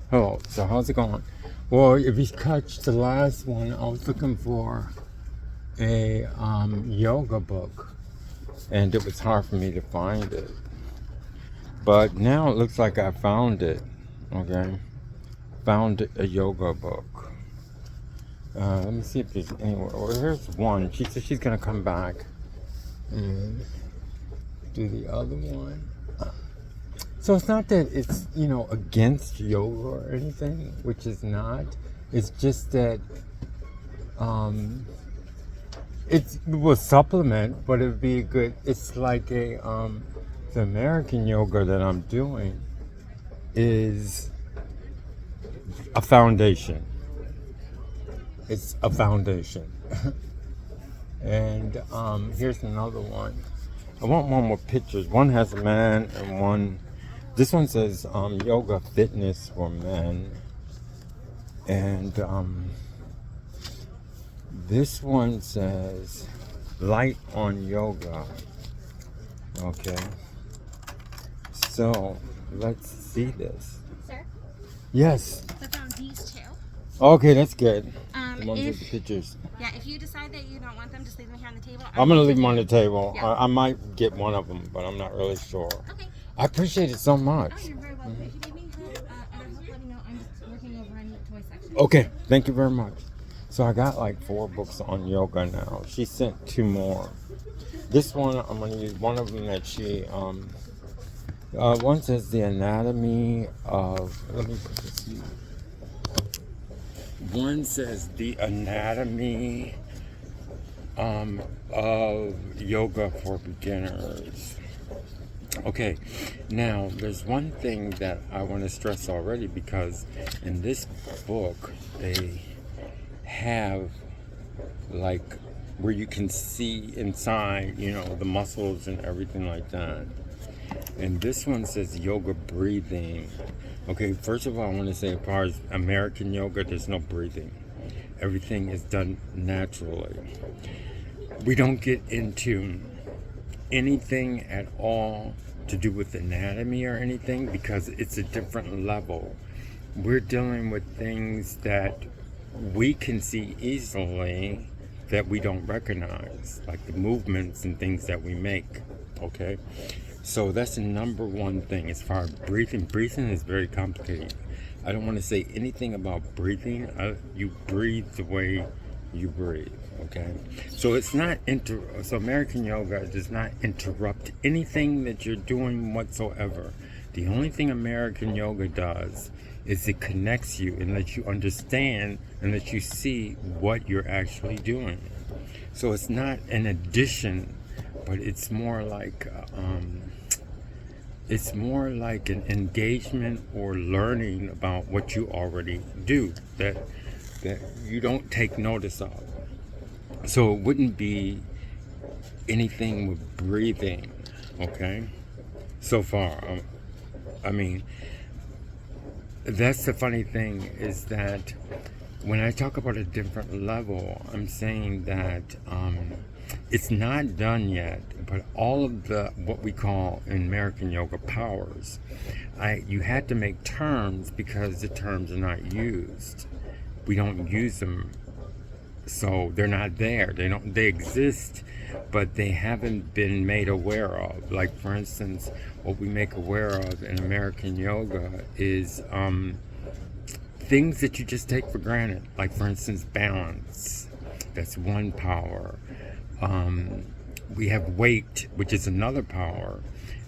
Hello, so how's it going? Well, if you catch the last one, I was looking for a yoga book, and it was hard for me to find it. But now it looks like I found it. Okay, found a yoga book. Let me see if there's anywhere. Well, here's one. She said she's gonna come back and do the other one. So it's not that it's, against yoga or anything, which is not. It's just that it will supplement, but it would be good. It's like the American yoga that I'm doing is a foundation. It's a foundation. And here's another one. I want one with pictures. One has a man and one. This one says yoga fitness for men. And this one says light on yoga. Okay. So let's see this. Sir? Yes. I found these two. Okay, that's good. The ones with the pictures. Yeah, if you decide that you don't want them, just leave them here on the table. I'm going to leave them on the table. Yeah. I might get one of them, but I'm not really sure. Okay. I appreciate it so much. Oh, you're very welcome. If you need me help, other help, let me know. I'm just working over in the toy section. Okay, thank you very much. So I got like 4 books on yoga now. She sent 2 more. This one, I'm going to use one of them that she, one says the anatomy of, let me put this in. One says the anatomy of yoga for beginners. Okay, now there's one thing that I want to stress already, because in this book they have like where you can see inside, the muscles and everything like that. And this one says yoga breathing. Okay, first of all, I want to say as far as American yoga, there's no breathing. Everything is done naturally. We don't get into anything at all to do with anatomy or anything, because it's a different level. We're dealing with things that we can see easily that we don't recognize, like the movements and things that we make. Okay, so that's the number one thing as far as breathing. Breathing is very complicated. I don't want to say anything about breathing. You breathe the way you breathe. Okay, so it's not so American yoga does not interrupt anything that you're doing whatsoever. The only thing American yoga does is it connects you and lets you understand and lets you see what you're actually doing. So it's not an addition, but it's more like an engagement or learning about what you already do that you don't take notice of. So it wouldn't be anything with breathing, okay? So far, I mean, that's the funny thing, is that when I talk about a different level, I'm saying that it's not done yet, but all of what we call in American yoga powers, you had to make terms because the terms are not used. We don't use them, so they're not there. They exist, but they haven't been made aware of. Like, for instance, what we make aware of in American yoga is things that you just take for granted. Like, for instance, balance. That's one power. We have weight, which is another power.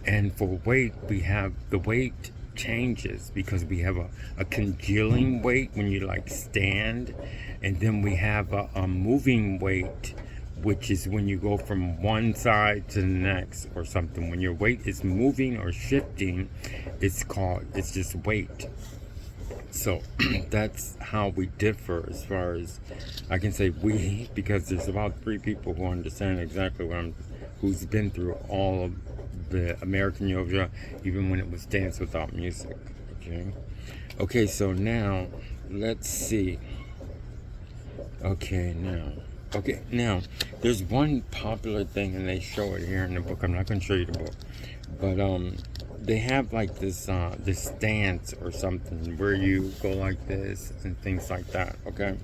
And for weight, we have the weight changes because we have a congealing weight when you stand, and then we have a moving weight, which is when you go from one side to the next or something. When your weight is moving or shifting, it's just weight. So that's how we differ, as far as I can say we, because there's about 3 people who understand exactly who's been through all of the American yoga, even when it was dance without music. Okay, so now let's see. Okay, now there's one popular thing, and they show it here in the book. I'm not going to show you the book, but they have like this stance or something where you go like this and things like that. Okay.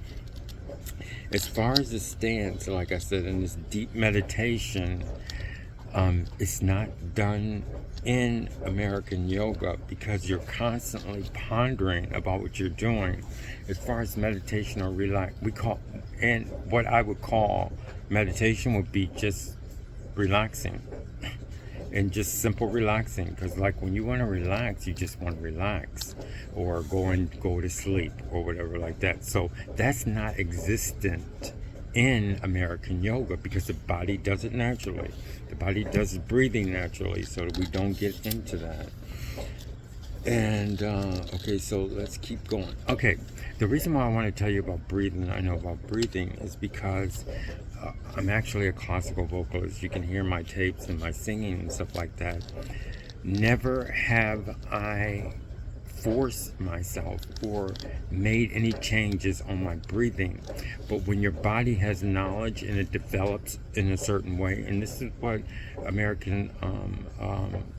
As far as the stance, like I said, in this deep meditation, it's not done in American yoga because you're constantly pondering about what you're doing. As far as meditation or and what I would call meditation would be just relaxing and just simple relaxing. Because like when you want to relax, you just want to relax or go to sleep or whatever like that. So that's not existent in American yoga because the body does it naturally. The body does breathing naturally, so that we don't get into that. And okay, so let's keep going. Okay, the reason why I want to tell you about breathing, I know about breathing, is because I'm actually a classical vocalist. You can hear my tapes and my singing and stuff like that. Never have I forced myself or made any changes on my breathing. But when your body has knowledge and it develops in a certain way, and this is what American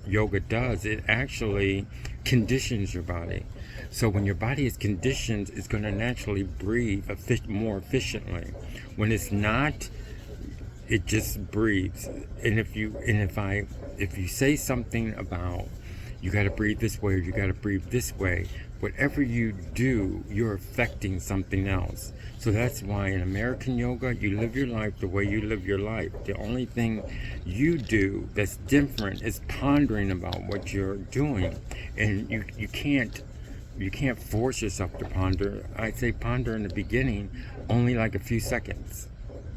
yoga does, it actually conditions your body. So when your body is conditioned, it's going to naturally breathe more efficiently. When it's not, it just breathes. And if you say something about you got to breathe this way or you got to breathe this way, whatever you do, you're affecting something else. So that's why in American yoga, you live your life the way you live your life. The only thing you do that's different is pondering about what you're doing. And you can't force yourself to ponder. I'd say ponder in the beginning only like a few seconds.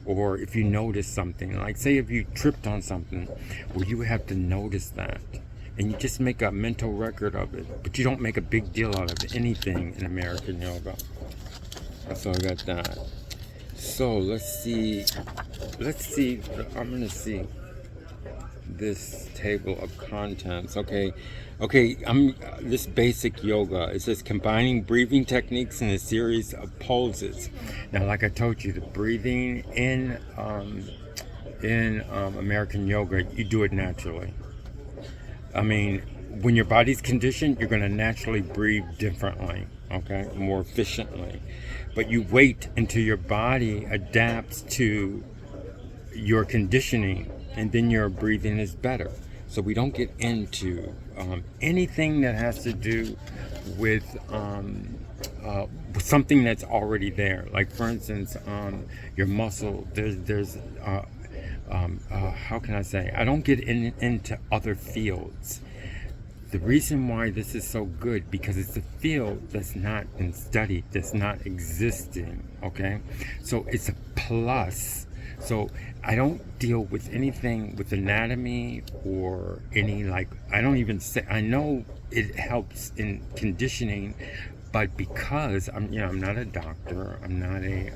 Or if you notice something, like say if you tripped on something, well, you have to notice that. And you just make a mental record of it. But you don't make a big deal out of anything in American yoga. So I got that. So let's see. I'm going to see this table of contents. Okay. This basic yoga. It says combining breathing techniques in a series of poses. Now, like I told you, the breathing in American yoga, you do it naturally. I mean, when your body's conditioned, you're going to naturally breathe differently, okay, more efficiently. But you wait until your body adapts to your conditioning, and then your breathing is better. So we don't get into anything that has to do with something that's already there. Like, for instance, your muscle, there's how can I say? I don't get into other fields. The reason why this is so good, because it's a field that's not been studied, that's not existing, okay? So it's a plus. So I don't deal with anything with anatomy or any, I don't even say, I know it helps in conditioning, but because I'm not a doctor, I'm not a,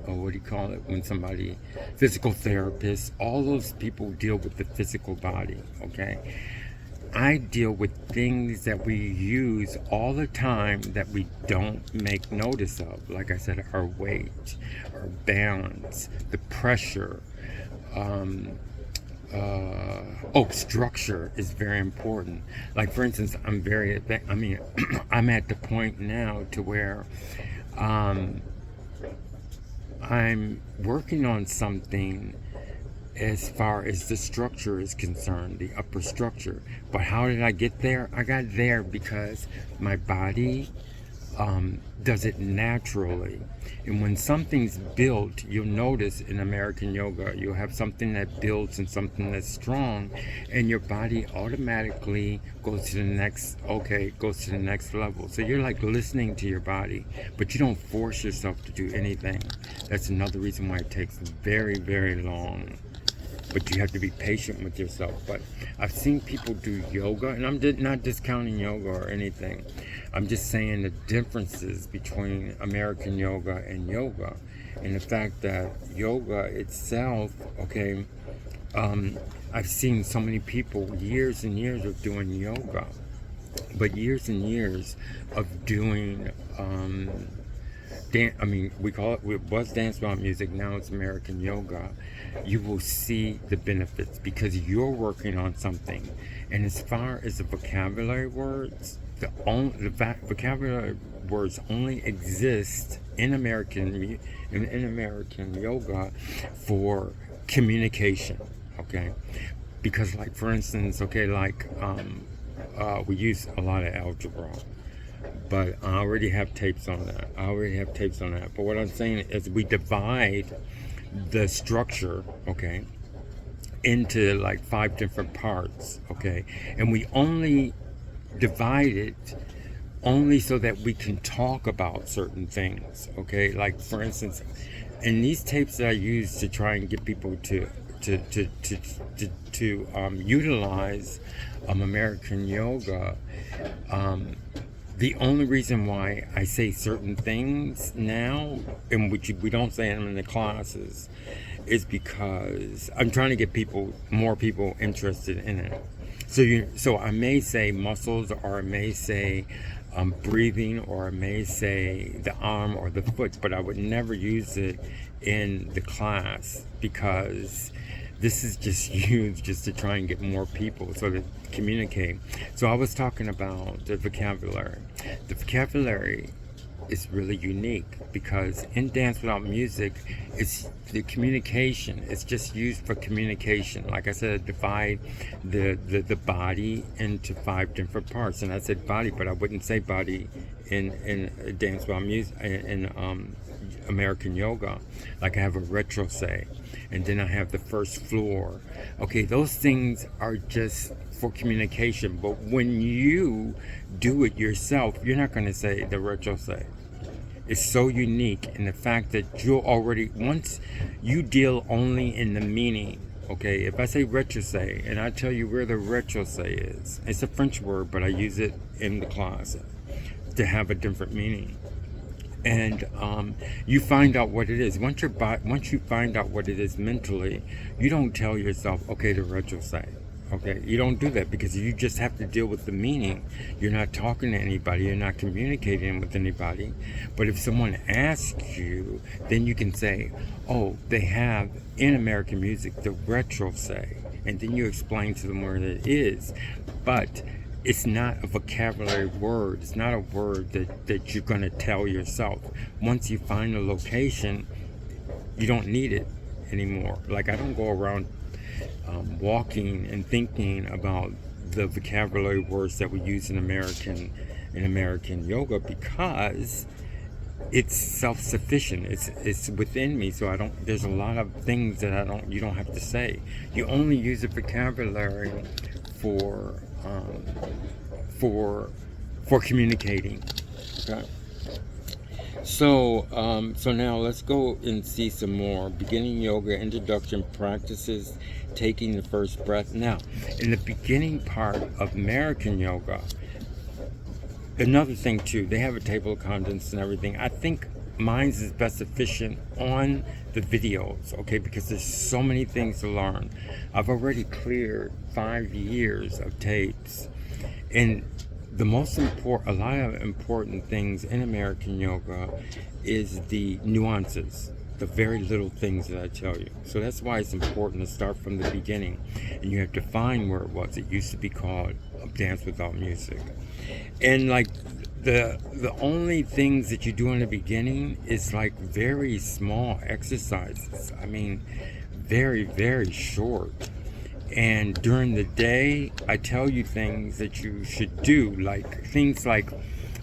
what do you call it when somebody, physical therapist, all those people deal with the physical body, okay? I deal with things that we use all the time that we don't make notice of. Like I said, our weight, our balance, the pressure. Structure is very important. Like, for instance, I'm at the point now to where I'm working on something as far as the structure is concerned, the upper structure. But how did I get there? I got there because my body does it naturally. And when something's built, you'll notice in American yoga, you'll have something that builds and something that's strong, and your body automatically goes to the next level. So you're like listening to your body, but you don't force yourself to do anything. That's another reason why it takes very, very long. But you have to be patient with yourself. But I've seen people do yoga, and I'm not discounting yoga or anything. I'm just saying the differences between American yoga and yoga, and the fact that yoga itself, okay, I've seen so many people, years and years of doing yoga, but years and years of doing we call it was dance without music. Now it's American yoga. You will see the benefits because you're working on something. And as far as the vocabulary words, vocabulary words only exist in American yoga for communication. Okay, because like for instance, okay, like we use a lot of algebra. But I already have tapes on that. But what I'm saying is we divide the structure, okay, into like 5 different parts, okay? And we only divide it only so that we can talk about certain things, okay? Like for instance, in these tapes that I use to try and get people to utilize American yoga, the only reason why I say certain things now, in which we don't say them in the classes, is because I'm trying to get more people interested in it. So I may say muscles, or I may say breathing, or I may say the arm or the foot, but I would never use it in the class because this is just used just to try and get more people so to communicate. So I was talking about the vocabulary. The vocabulary is really unique because in Dance Without Music, it's the communication. It's just used for communication. Like I said, divide the body into 5 different parts. And I said body, but I wouldn't say body in Dance Without Music, in American yoga. Like I have a retro say, and then I have the first floor. Okay, those things are just for communication, but when you do it yourself, you're not going to say the retro say. It's so unique in the fact that once you deal only in the meaning. Okay, if I say retro say and I tell you where the retro say is, it's a French word, but I use it in the class to have a different meaning. And you find out what it is. Once you find out what it is mentally, you don't tell yourself, okay, the retro say. Okay, you don't do that because you just have to deal with the meaning. You're not talking to anybody, you're not communicating with anybody. But if someone asks you, then you can say, oh, they have in American music the retro say, and then you explain to them where it is. But it's not a vocabulary word. It's not a word that you're going to tell yourself. Once you find a location, you don't need it anymore. Like I don't go around walking and thinking about the vocabulary words that we use in American yoga because it's self-sufficient. It's within me, so there's a lot of things that you don't have to say. You only use the vocabulary for communicating. Okay. So now let's go and see some more beginning yoga introduction practices, taking the first breath. Now, in the beginning part of American yoga, another thing too, they have a table of contents and everything. I think mine's is best efficient on the videos, okay, because there's so many things to learn. I've already cleared 5 years of tapes, and a lot of important things in American yoga is the nuances, the very little things that I tell you. So that's why it's important to start from the beginning, and you have to find where it was. It used to be called Dance Without Music, and like the only things that you do in the beginning is like very small exercises. I mean, very, very short. And during the day, I tell you things that you should do, like things like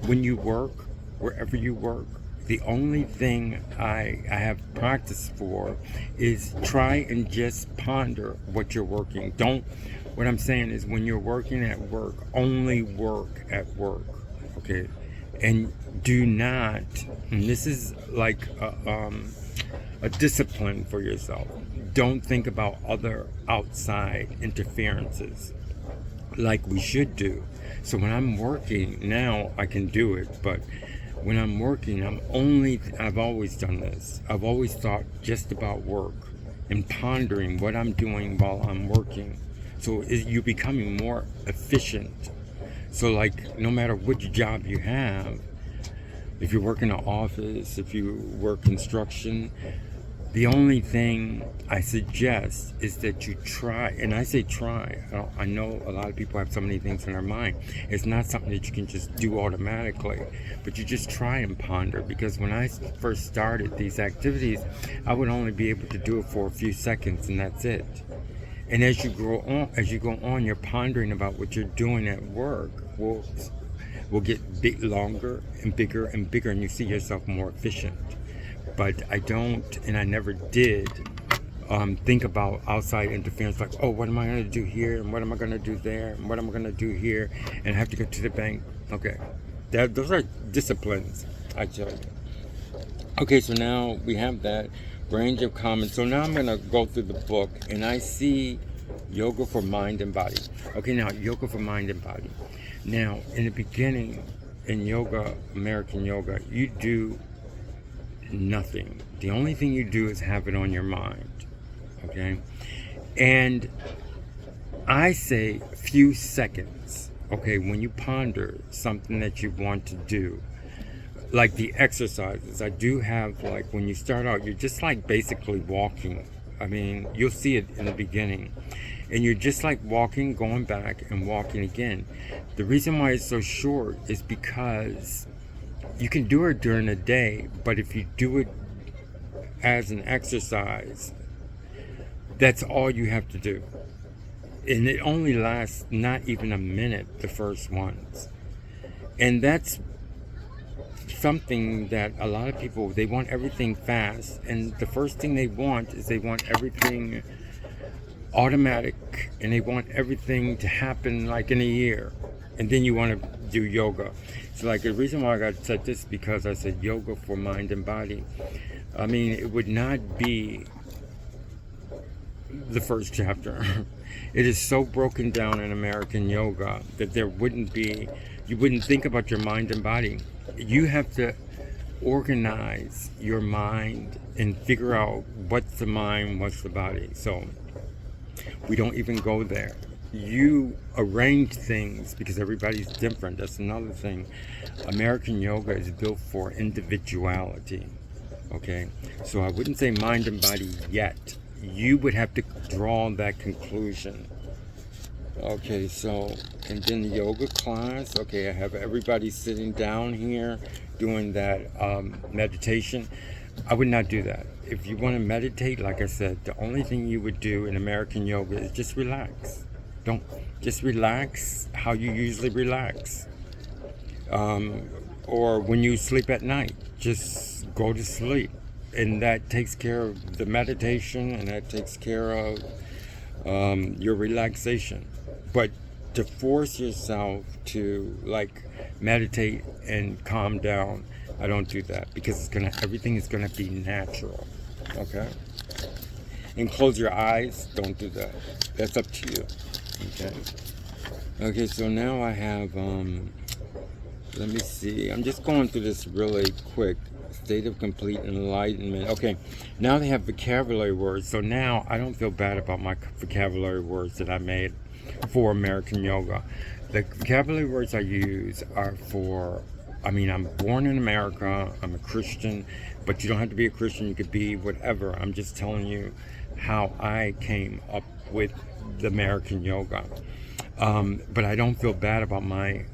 when you work, wherever you work, the only thing I have practice for is try and just ponder what you're working. What I'm saying is when you're working at work, only work at work, okay? And do not, and this is like a discipline for yourself. Don't think about other outside interferences like we should do. So when I'm working now, I can do it, but when I'm working, I've always done this. I've always thought just about work and pondering what I'm doing while I'm working. So you're becoming more efficient. So like no matter which job you have, If you work in an office, if you work construction, the only thing I suggest is that you try, and I say try. I know a lot of people have so many things in their mind. It's not something that you can just do automatically, but you just try and ponder. Because when I first started these activities, I would only be able to do it for a few seconds, and that's it. And as you go on, you're pondering about what you're doing at work. Will get longer and bigger, and you see yourself more efficient. But I don't, and I never did, think about outside interference, like, oh, what am I going to do here, and what am I going to do there, and what am I going to do here, and I have to go to the bank. Okay, those are disciplines, I tell you. Okay, so now we have that range of comments. So now I'm going to go through the book, and I see yoga for mind and body. Okay, now yoga for mind and body. Now, in the beginning, in yoga, American yoga, you do nothing. The only thing you do is have it on your mind. Okay? And I say few seconds. Okay, when you ponder something that you want to do, like the exercises, I do have, like, when you start out, you're just like basically walking. I mean, you'll see it in the beginning. And you're just like walking, going back, and walking again. The reason why it's so short is because you can do it during the day, but if you do it as an exercise, that's all you have to do. And it only lasts not even a minute, the first ones. And that's something that a lot of people, they want everything fast. And the first thing they want is they want everything automatic, and they want everything to happen like in a year. And then you want to do yoga. So, like, the reason why I got said this is because I said yoga for mind and body. I mean, it would not be the first chapter. It is so broken down in American yoga that you wouldn't think about your mind and body. You have to organize your mind and figure out what's the mind, what's the body. So we don't even go there. You arrange things because everybody's different. That's another thing. American yoga is built for individuality. Okay? So I wouldn't say mind and body yet. You would have to draw that conclusion. Okay, so, and then the yoga class. Okay, I have everybody sitting down here doing that meditation. I would not do that. If you want to meditate, like I said, the only thing you would do in American yoga is just relax. Just relax how you usually relax. Or when you sleep at night, just go to sleep. And that takes care of the meditation, and that takes care of your relaxation. But to force yourself to, like, meditate and calm down, I don't do that, because everything is gonna be natural. Okay? And close your eyes. Don't do that. That's up to you. Okay, so now I have, let me see. I'm just going through this really quick. State of complete enlightenment. Okay, now they have vocabulary words. So now I don't feel bad about my vocabulary words that I made for American yoga. The vocabulary words I use are for, I mean, I'm born in America. I'm a Christian, but you don't have to be a Christian. You could be whatever. I'm just telling you how I came up with the American yoga. But I don't feel bad about my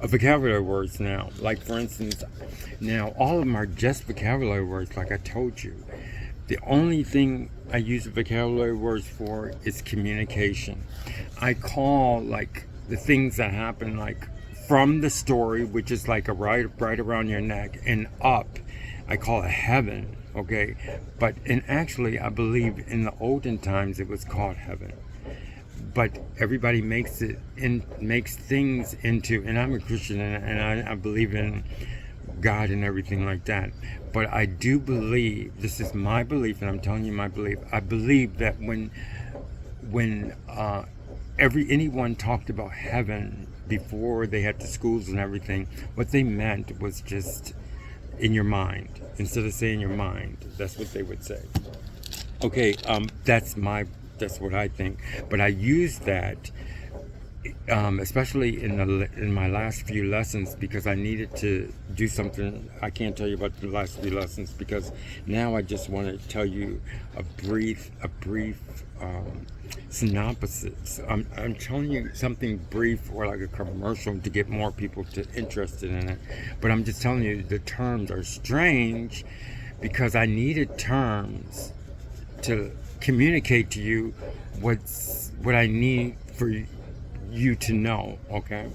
vocabulary words now. Like, for instance, now all of them are just vocabulary words, like I told you. The only thing I use vocabulary words for is communication. I call, like, the things that happen, like, from the story, which is like a right around your neck, and up, I call it heaven. Okay, but actually, I believe in the olden times it was called heaven. But everybody makes things into, and I'm a Christian, and I believe in God and everything like that. But I do believe, this is my belief, and I'm telling you my belief. I believe that when anyone talked about heaven before they had the schools and everything, what they meant was just in your mind. Instead of saying your mind, that's what they would say. Okay, that's what I think. But I use that especially in my last few lessons, because I needed to do something. I can't tell you about the last few lessons because now I just want to tell you a brief synopsis. I'm telling you something brief or like a commercial to get more people interested in it. But I'm just telling you the terms are strange because I needed terms to communicate to you what I need for you to know, okay?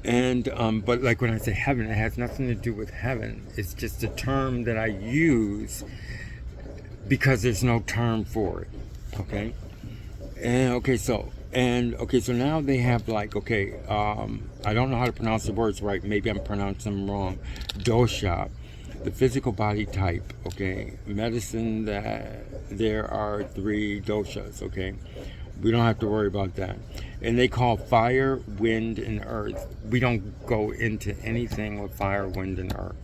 And but like when I say heaven, it has nothing to do with heaven. It's just a term that I use because there's no term for it, okay? And so now they have like, okay, I don't know how to pronounce the words right. Maybe I'm pronouncing them wrong. Dosha, the physical body type, okay? Medicine, that there are 3 doshas, okay? We don't have to worry about that. And they call fire, wind, and earth. We don't go into anything with fire, wind, and earth.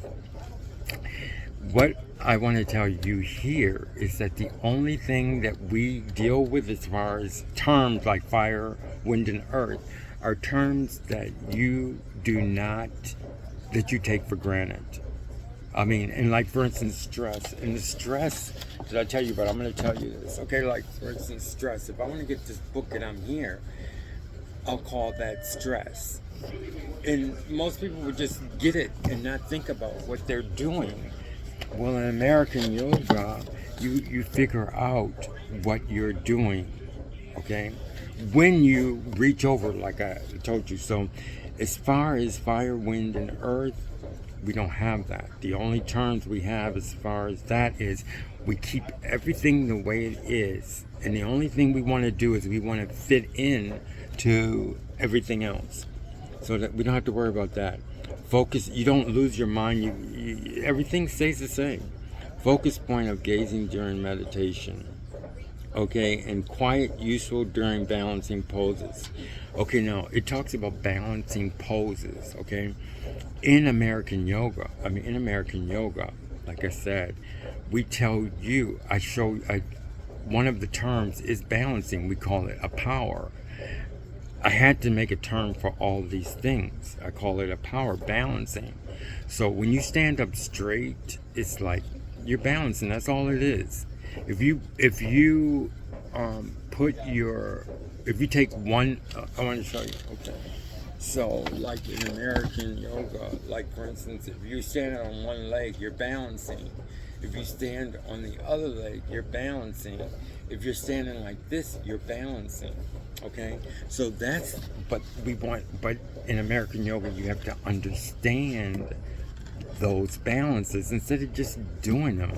What I want to tell you here is that the only thing that we deal with as far as terms like fire, wind, and earth are terms that you take for granted. I mean, and like for instance, stress. And the stress that I tell you about, I'm going to tell you this. Okay, like for instance, stress. If I want to get this book and I'm here, I'll call that stress. And most people would just get it and not think about what they're doing. Well, in American yoga, you figure out what you're doing, okay? When you reach over, like I told you. So as far as fire, wind, and earth, we don't have that. The only terms we have as far as that is we keep everything the way it is. And the only thing we want to do is we want to fit in to everything else. So that we don't have to worry about that. Focus, you don't lose your mind. Everything stays the same. Focus point of gazing during meditation. Okay, and quiet, useful during balancing poses. Okay, now it talks about balancing poses, okay? In American yoga, like I said, we tell you, one of the terms is balancing. We call it a power. I had to make a term for all these things. I call it a power balancing. So when you stand up straight, it's like you're balancing. That's all it is. If you take one, I want to show you. Okay. So like in American yoga, like for instance, if you stand on one leg, you're balancing. If you stand on the other leg, you're balancing. If you're standing like this, you're balancing. Okay, so but in American yoga, you have to understand those balances instead of just doing them.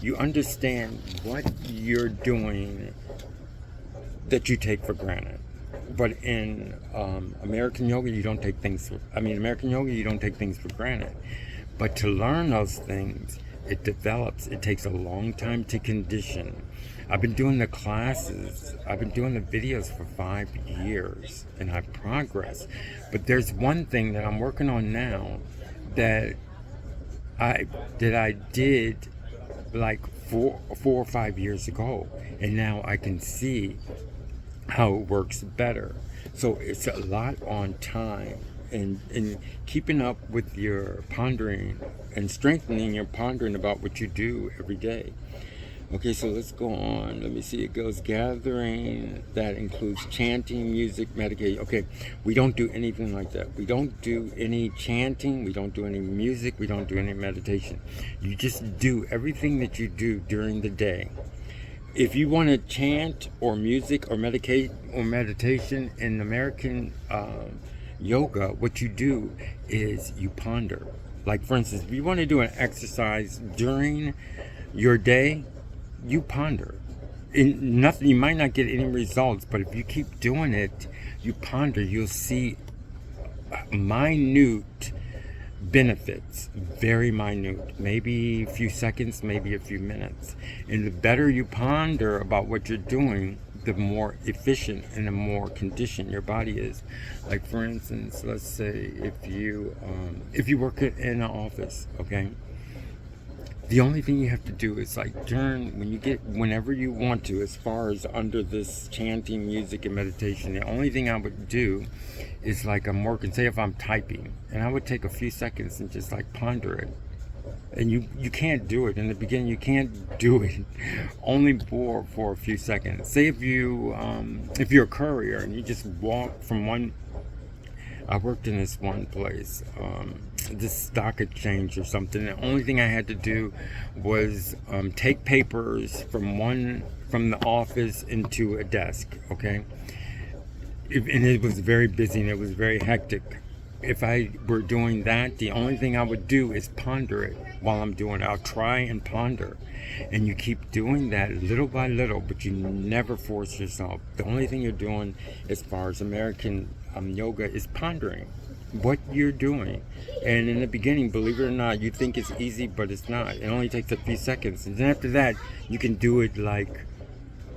You understand what you're doing that you take for granted. But in American yoga, you don't take things for granted. But to learn those things, it develops. It takes a long time to condition. I've been doing the classes, I've been doing the videos for 5 years, and I've progressed. But there's one thing that I'm working on now that I did like four or 5 years ago, and now I can see how it works better. So it's a lot on time and keeping up with your pondering and strengthening your pondering about what you do every day. Okay, so let's go on. Let me see. It goes gathering. That includes chanting, music, meditation. Okay, we don't do anything like that. We don't do any chanting. We don't do any music. We don't do any meditation. You just do everything that you do during the day. If you want to chant or music or meditation in American yoga, what you do is you ponder. Like for instance, if you want to do an exercise during your day, you ponder. You might not get any results, but if you keep doing it, you ponder, you'll see minute benefits, very minute, maybe a few seconds, maybe a few minutes. And the better you ponder about what you're doing, the more efficient and the more conditioned your body is. Like for instance, let's say if you work in an office, okay, The only thing you have to do is like whenever you want to, as far as under this chanting, music, and meditation, the only thing I would do is like I'm working, say if I'm typing, and I would take a few seconds and just like ponder it. And you can't do it in the beginning. You can't do it only for a few seconds. Say if you're a courier and you just walk from one. I worked in this one place, this stock exchange or something. The only thing I had to do was take papers from the office into a desk. Okay, and it was very busy and it was very hectic. If I were doing that, the only thing I would do is ponder it while I'm doing it. I'll try and ponder. And you keep doing that little by little, but you never force yourself. The only thing you're doing as far as American yoga is pondering what you're doing. And in the beginning, believe it or not, you think it's easy, but it's not. It only takes a few seconds. And then after that, you can do it like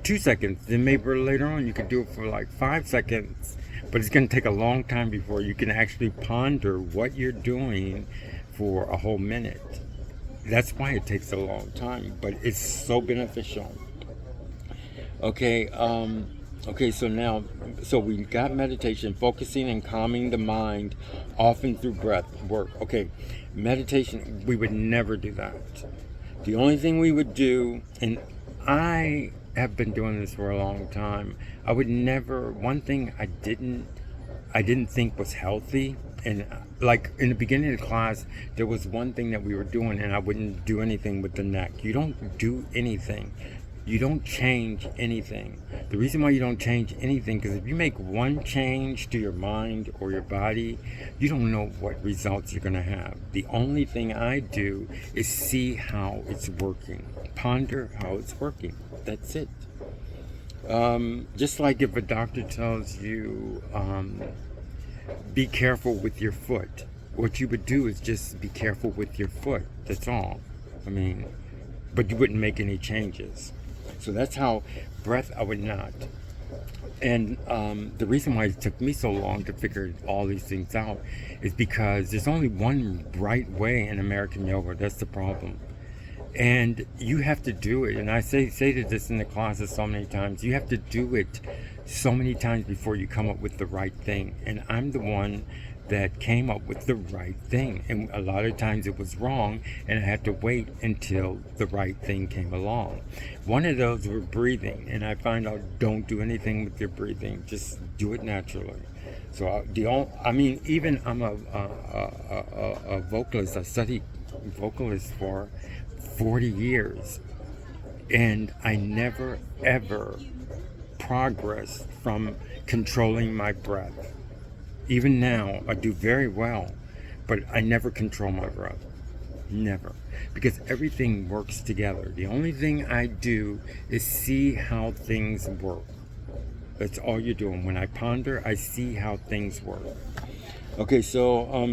2 seconds. Then maybe later on, you can do it for like 5 seconds. But it's going to take a long time before you can actually ponder what you're doing for a whole minute. That's why it takes a long time, but it's so beneficial. Okay, so we got meditation, focusing and calming the mind, often through breath work. Okay, meditation, we would never do that. The only thing we would do, and I have been doing this for a long time, I would never, one thing I didn't think was healthy, and like in the beginning of the class, there was one thing that we were doing, and I wouldn't do anything with the neck. You don't do anything. You don't change anything. The reason why you don't change anything, because if you make one change to your mind or your body, you don't know what results you're going to have. The only thing I do is see how it's working. Ponder how it's working. That's it. Just like if a doctor tells you, be careful with your foot. What you would do is just be careful with your foot. That's all. I mean, but you wouldn't make any changes. So that's how breath, I would not. And the reason why it took me so long to figure all these things out is because there's only one right way in American yoga. That's the problem. And you have to do it. And I say this in the classes so many times. You have to do it so many times before you come up with the right thing. And I'm the one that came up with the right thing. And a lot of times it was wrong, and I had to wait until the right thing came along. One of those were breathing. And I find out, don't do anything with your breathing. Just do it naturally. So even I'm a vocalist. I studied vocalist for 40 years, and I never ever progressed from controlling my breath. Even now I do very well, but I never control my breath. Never. Because everything works together. The only thing I do is see how things work. That's all you're doing. When I ponder, I see how things work. Okay, so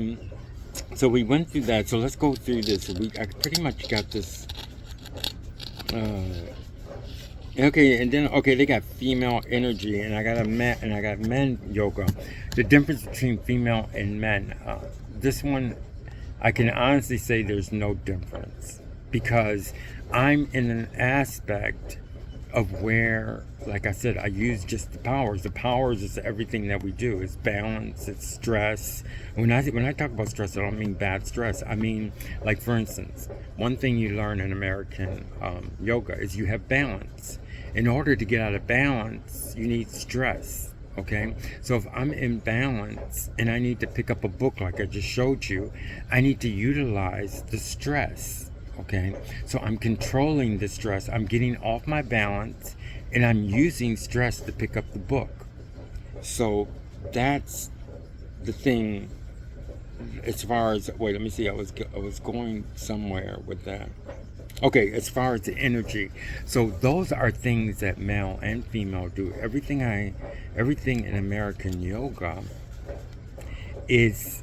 we went through that. So let's go through this. I pretty much got this. Okay, and then they got female energy, and I got men yoga. The difference between female and men. This one, I can honestly say there's no difference, because I'm in an aspect of where, like I said, I use just the powers. The powers is everything that we do. It's balance, it's stress. When I talk about stress, I don't mean bad stress. I mean, like for instance, one thing you learn in American yoga is you have balance. In order to get out of balance, you need stress. Okay, so if I'm in balance and I need to pick up a book like I just showed you, I need to utilize the stress. Okay, so I'm controlling the stress. I'm getting off my balance, and I'm using stress to pick up the book. So that's the thing. As far as let me see. I was going somewhere with that. Okay, as far as the energy, so those are things that male and female do. Everything in American yoga it's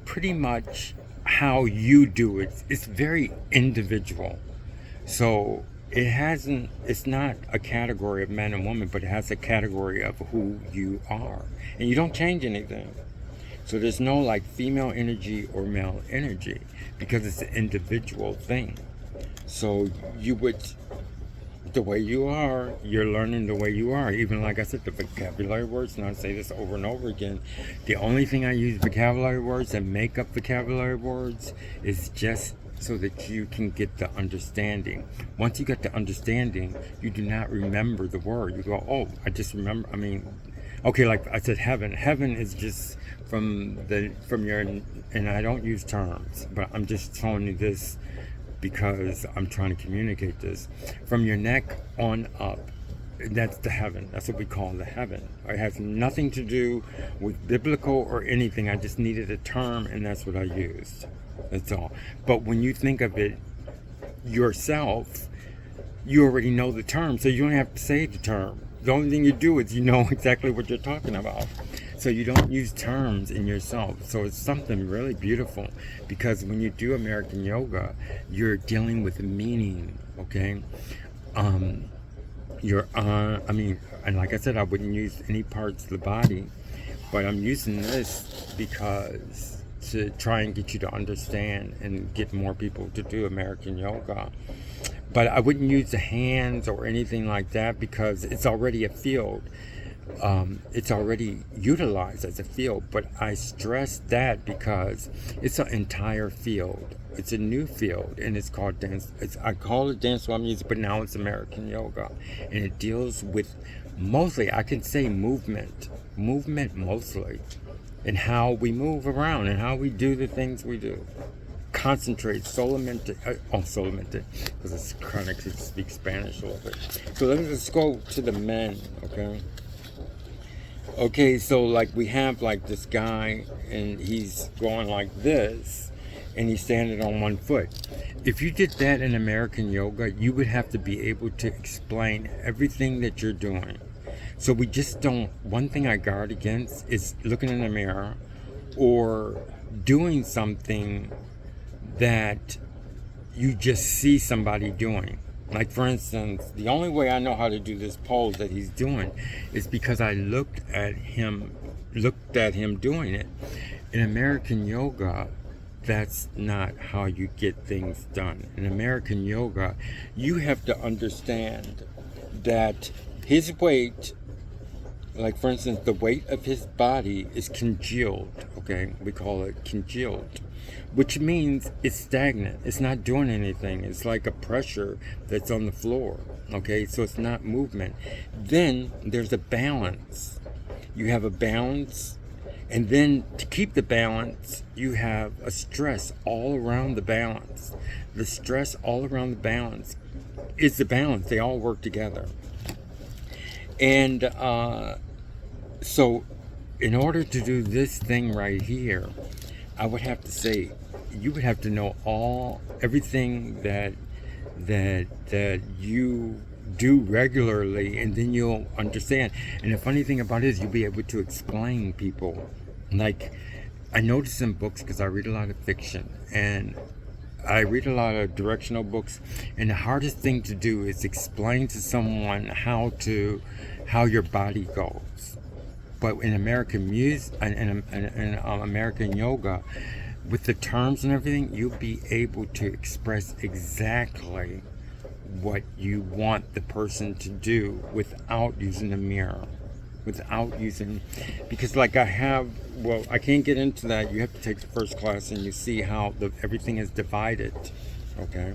pretty much how you do it. It's very individual. So it's not a category of man and woman, but it has a category of who you are. And you don't change anything. So there's no like female energy or male energy because it's an individual thing. So you would, the way you are, you're learning the way you are. Even like I said, the vocabulary words, and I say this over and over again, the only thing I use vocabulary words and make up vocabulary words is just so that you can get the understanding. Once you get the understanding, you do not remember the word. You go, oh, I just remember, I mean, okay, like I said, heaven. Heaven is just from your, and I don't use terms, but I'm just telling you this because I'm trying to communicate this. From your neck on up, that's the heaven. That's what we call the heaven. It has nothing to do with biblical or anything. I just needed a term, and that's what I used. That's all. But when you think of it yourself, you already know the term, so you don't have to say the term. The only thing you do is you know exactly what you're talking about. So you don't use terms in yourself. So it's something really beautiful, because when you do American yoga, you're dealing with meaning, okay? And like I said, I wouldn't use any parts of the body, but I'm using this because to try and get you to understand and get more people to do American yoga. But I wouldn't use the hands or anything like that because it's already a field. It's already utilized as a field, but I stress that because it's an entire field. It's a new field, and it's called dance. I call it dance while music, but now it's American yoga, and it deals with mostly, I can say, movement mostly, and how we move around and how we do the things we do. Concentrate, solamente, because it's kind of speak Spanish a little bit. So let's go to the men, okay? Okay, so like we have like this guy, and he's going like this, and he's standing on one foot. If you did that in American yoga, you would have to be able to explain everything that you're doing. So we just don't, one thing I guard against is looking in the mirror or doing something that you just see somebody doing. Like for instance, the only way I know how to do this pose that he's doing is because I looked at him doing it. In American yoga, that's not how you get things done. In American yoga, you have to understand that his weight, like for instance, the weight of his body is congealed, okay? We call it congealed, which means it's stagnant. It's not doing anything. It's like a pressure that's on the floor, okay? So it's not movement. Then there's a balance. You have a balance, and then to keep the balance, you have a stress all around the balance. The stress all around the balance is the balance. They all work together. And so in order to do this thing right here, I would have to say, you would have to know everything that you do regularly, and then you'll understand. And the funny thing about it is you'll be able to explain people. Like, I notice in books, because I read a lot of fiction, and I read a lot of directional books, and the hardest thing to do is explain to someone how your body goes. But in American music and American yoga, with the terms and everything, you'll be able to express exactly what you want the person to do without using a mirror, because like I can't get into that. You have to take the first class, and you see how everything is divided, okay?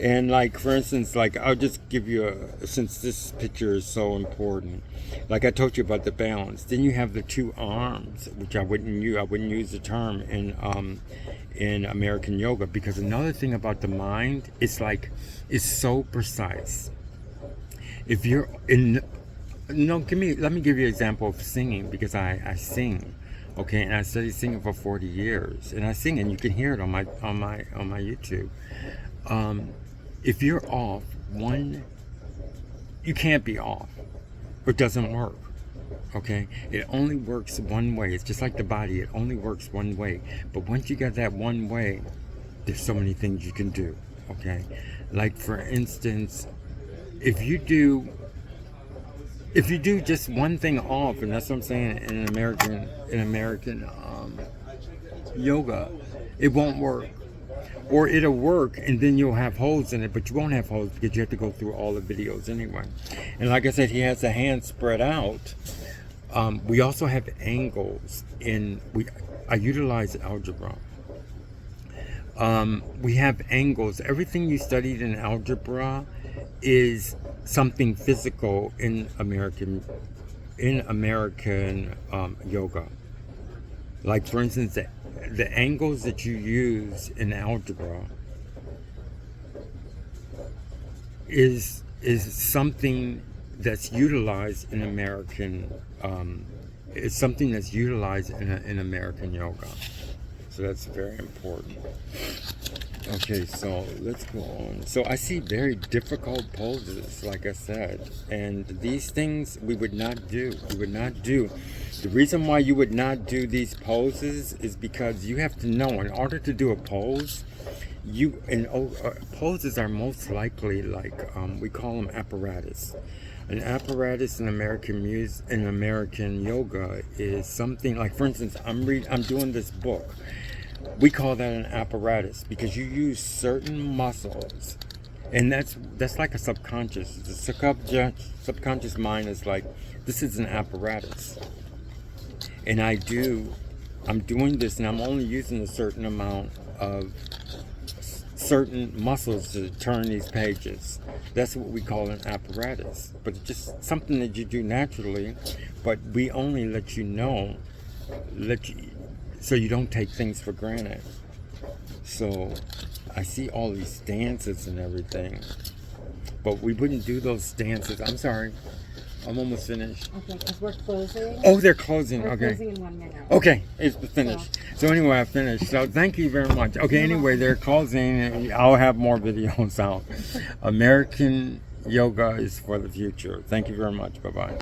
And like for instance, like I'll just give you since this picture is so important, like I told you about the balance. Then you have the two arms, which I wouldn't use the term in American yoga, because another thing about the mind is like it's so precise. If you're in, no, let me give you an example of singing, because I sing, okay, and I studied singing for 40 years, and I sing, and you can hear it on my YouTube. If you're off one, you can't be off. It doesn't work, okay? It only works one way. It's just like the body. It only works one way. But once you got that one way, there's so many things you can do, okay? Like for instance, if if you do just one thing off, and that's what I'm saying, in American yoga, it won't work. Or it'll work, and then you'll have holes in it, but you won't have holes because you have to go through all the videos anyway. And like I said, he has the hands spread out. We also have angles I utilize algebra. We have angles. Everything you studied in algebra is something physical in American yoga. Like, for instance, the angles that you use in algebra is something that's utilized in American. It's something that's utilized in American yoga. So that's very important. Okay, so let's go on. So I see very difficult poses, like I said, and these things we would not do. We would not do. The reason why you would not do these poses is because you have to know, in order to do a pose, poses are most likely like, we call them apparatus. An apparatus in American yoga is something like, for instance, I'm doing this book. We call that an apparatus because you use certain muscles, and that's like a subconscious. The subconscious mind is like, this is an apparatus, and I'm doing this, and I'm only using a certain amount of certain muscles to turn these pages. That's what we call an apparatus. But it's just something that you do naturally, but we only let you know, so you don't take things for granted. So I see all these stances and everything, but we wouldn't do those stances. I'm sorry, I'm almost finished. Okay, because we're closing. Oh, they're closing. We're Okay. closing in 1 minute. Okay, it's finished. So anyway, I finished. So thank you very much. Okay, anyway, they're closing, and I'll have more videos out. American yoga is for the future. Thank you very much. Bye-bye.